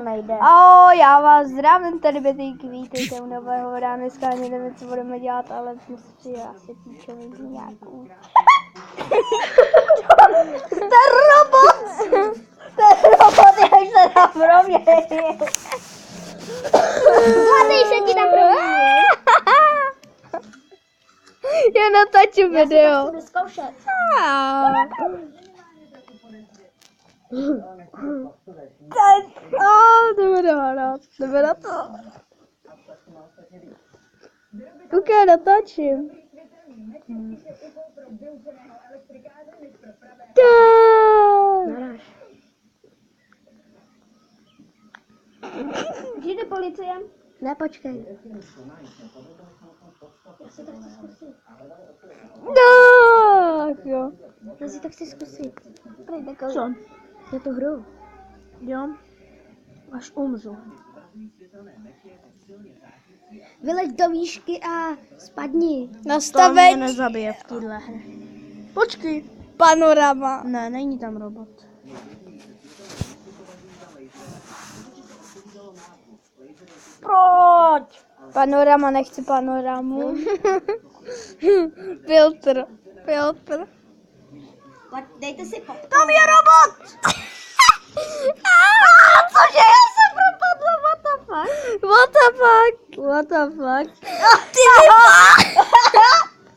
nejde. Ahoj, já vás zdravím, tady Betýky, vítejte u nového videa. Dneska ani nevím, co budeme dělat, ale myslím si, že asi píčovinu nějakou. Ten robot! Ten robot, jak se tam proměnil. Mladý se ti tam proměnil. Já natáčím video. Já si to chci vyzkoušet. Jdeme na to. Ok, natáčím. Přijde policie? Ne, počkej. Já si to chci zkusit. Tak jo. Já si to chci zkusit. Co? Je to hru. Jo. Až umřu. Vyleď do výšky a spadni. Nastaveň. nezabije v téhle hře. Počkej. Panorama. Ne, není tam robot. Proč? Panorama, nechci panoramu. Filtr. Dejte si popcorn. Tam je robot! Cože, já jsem propadla, what the fuck? What the fuck? Ty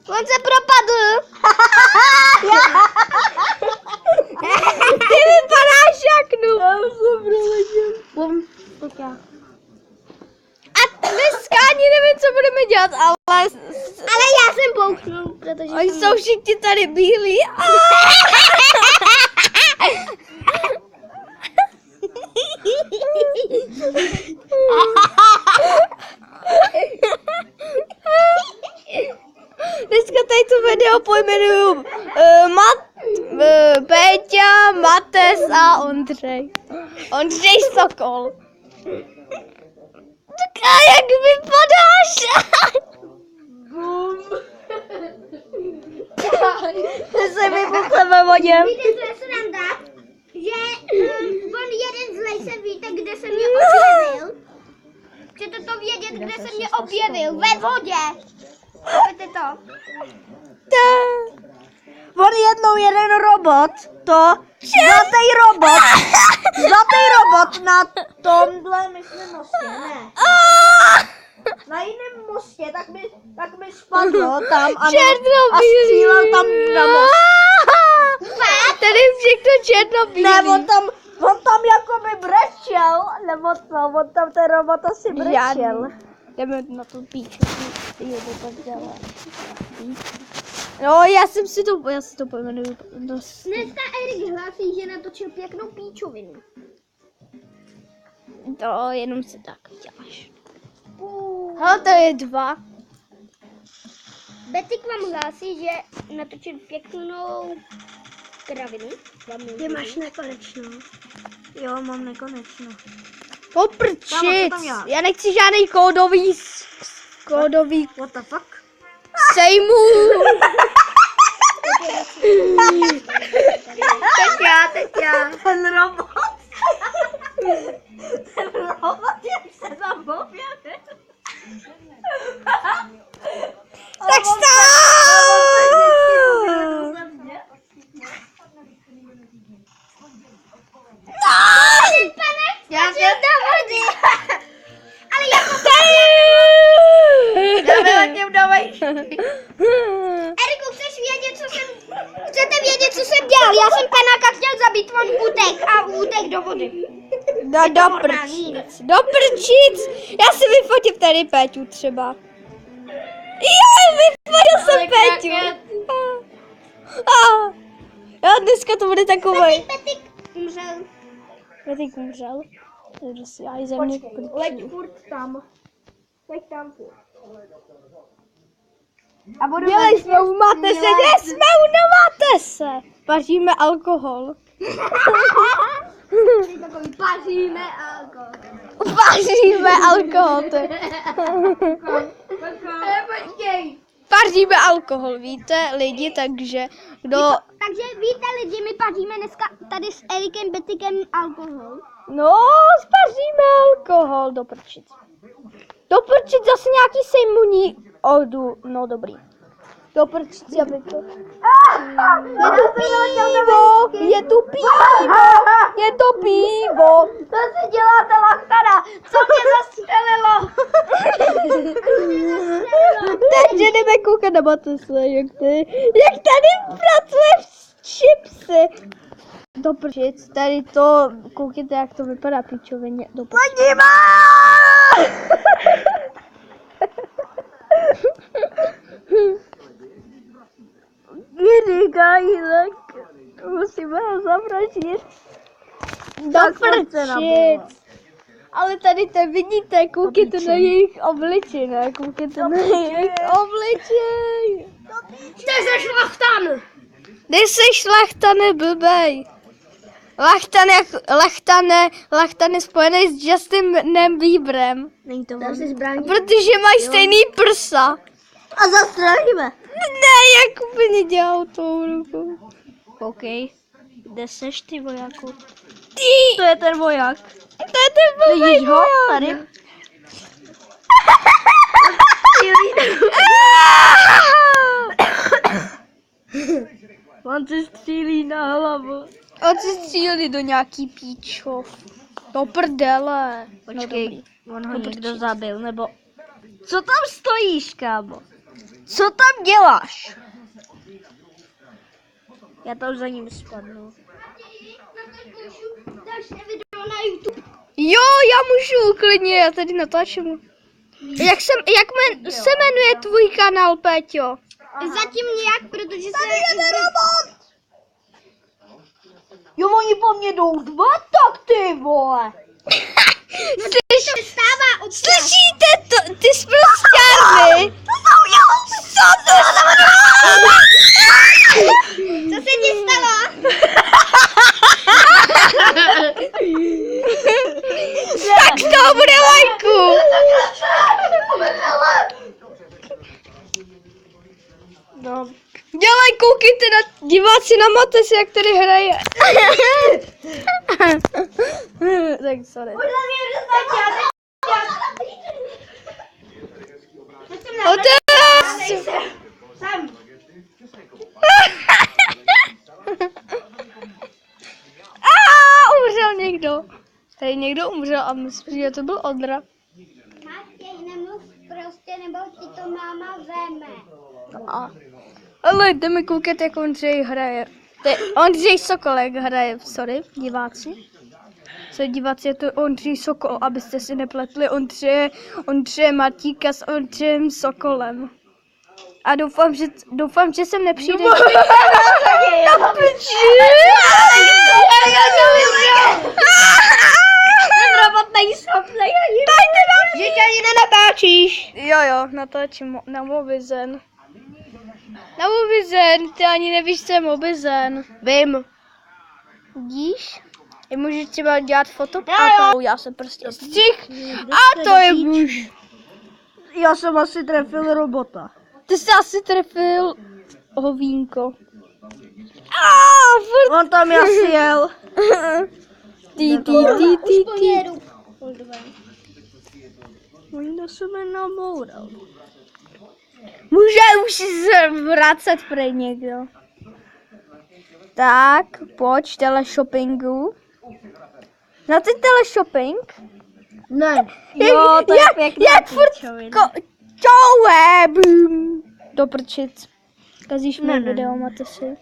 On se propadl. Ty vypadáš jak noob. Já už jsem proletěl. Tak já. A dneska ani nevím, co budeme dělat, ale Já jsem bouchnul, protože oni jsou všichni tady bílí. Dneska tady to video pojmenuju Péťa, Mates a Ondřej. Ondřej Sokol. Tak a jak vypadáš? Ty se vybuchle ve vodě. Víte, co je sranda? Že on jeden zlej se víte, kde se mě objevil? Chcete to vědět, kde se mě objevil? Ve vodě! Chápete to? On jednou jeden robot, zlatý robot na tomhle, myslím, mostě, ne. Na jiném mostě, tak mi spadlo tam a střílel tam na most. Tady všechno černobílý. Ne, on tam jakoby brečel, nebo co, on tam ten robot asi brečel. Jdeme na tu píču. No, já si to pojmenuju dost. Dneska Erik hlásí, že natočil pěknou píčovinu. To jenom si tak děláš. Hele, to je 2. Betty k vám hlásí, že natočil pěknou kravinu. Ty máš nekonečnou. Jo, mám nekonečno. Poprčit. tam já? Já nechci žádný kódový What the fuck? sejmu. Teď já. Ten robot, jak se tam objevil. Tak stop! Já jsem do vody. Ale jako Já vyletím do vejšky. Eriku, chcete vědět, co jsem dělal? Já jsem panáka chtěl zabít, on utek a utek do vody. Do prčic. Já si vyfotím tady Péťu třeba. Jo, vyfotil jsem Péťu. Já dneska to bude takovej. Petty umřel. Petik umřel. Takže si já ze mě Leď furt tam. Leď tam furt. A dělej jsme u Matese, kde jsme u Matese. Paříme alkohol. Paříme alkohol. Paříme alkohol, to je. Počkej. Paříme alkohol, víte, lidi, takže kdo... Takže víte lidi, my paříme dneska tady s Erikem Betykem alkohol. No, spaříme alkohol do prčic. Do prčic zase nějaký sejmuní odu, no dobrý. Do prčic, aby to... Je tu pivo, je to pivo. To si děláte lachtara, co mě zastřelilo? Takže jdeme koukat na Matese, jak tady pracuje v čipsy. Do prčic, tady to, koukejte, jak to vypadá pičovině. Do prčic. Podívá! Říkají, musíme ho zavraždit. Do prčic. Ale tady to vidíte, koukejte na jejich obličej, ne? Koukejte na jejich obličej. Ty jsi šlachtan! Ty jsi šlachtane blbej. Lachtan je spojený s Justinem Bieberem. Není to To jsi zbraní. Protože mají stejný prsa. A zastřelíme. Ne, jak úplně dělal tou rukou. Koukej, kde seš ty vojáku? Ty, To je ten voják. to je ten blbej Vidíš ho? voják. Tady. On si střílí na hlavu. On si stříleli do nějaký píčov. Do prdele. Počkej, on ho Dobrý. někdo zabil, nebo... Co tam stojíš, kámo? Co tam děláš? Já tam za ním spadnu. Dáš video na YouTube. Jo, já můžu klidně, já tady natáčím. Jak se jmenuje tvůj kanál, Péťo? Zatím nějak, protože se... Tady je robot! Jo, oni po mně jdou dva, tak ty vole! Stává od... Slyšíte to? Ty sprosťárny? Co to Co se ti stalo? Tak to bude lajku. No, Dělej, koukejte na diváci na Mates, jak tady hraje. Tak sorry. Otec! Umřel někdo. Tady někdo umřel a myslím, že to byl Ondra. Matěj, nemluv prostě, nebo ti to máma veme. Ale jdeme koukat, jak Ondřej hraje. Ondřej Sokolek hraje, sorry, diváci. Co diváci, je to Ondřej Sokol, abyste si nepletli Ondřeje Martíka s Ondřejem Sokolem. A doufám, že sem nepřijde. ten robot není schopný. Že tě ani nenatáčíš. Jo, natáčím na Mobizen. Na Mobizen, ty ani nevíš, co je Mobizen. Vím. Vidíš? Je můžeš třeba dělat foto a to já se prostě střih a to je muž. Já jsem asi trefil robota. Ty jsi asi trefil hovínko. On tam asi jel. Ty. On do sebe naboural. Může už se vracet prej někdo. Tak, pojď teleshoppingu. Znáte teleshopping? Ne. Jo, to je pěkný. Jak furt čaué, bum. Do prčic. Kazíš mě video, Matesi.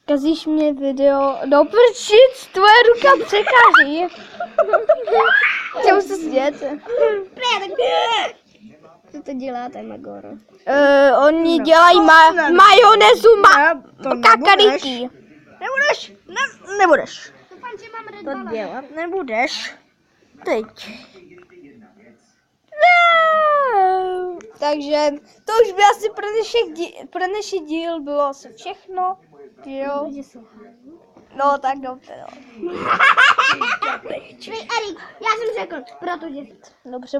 Kazíš mě video, do prčic, tvoje ruka překáží. Čemu se smějete? Co to děláte, Magoro? Oni dělají majonézu kakariky. Nebudeš. Doufám, že mám Red To Bull. dělat nebudeš. Teď. Takže to už by asi pro dnešní díl bylo asi všechno. Jo. No tak dobře. No. Erik, já jsem řekl, protože... Dobře.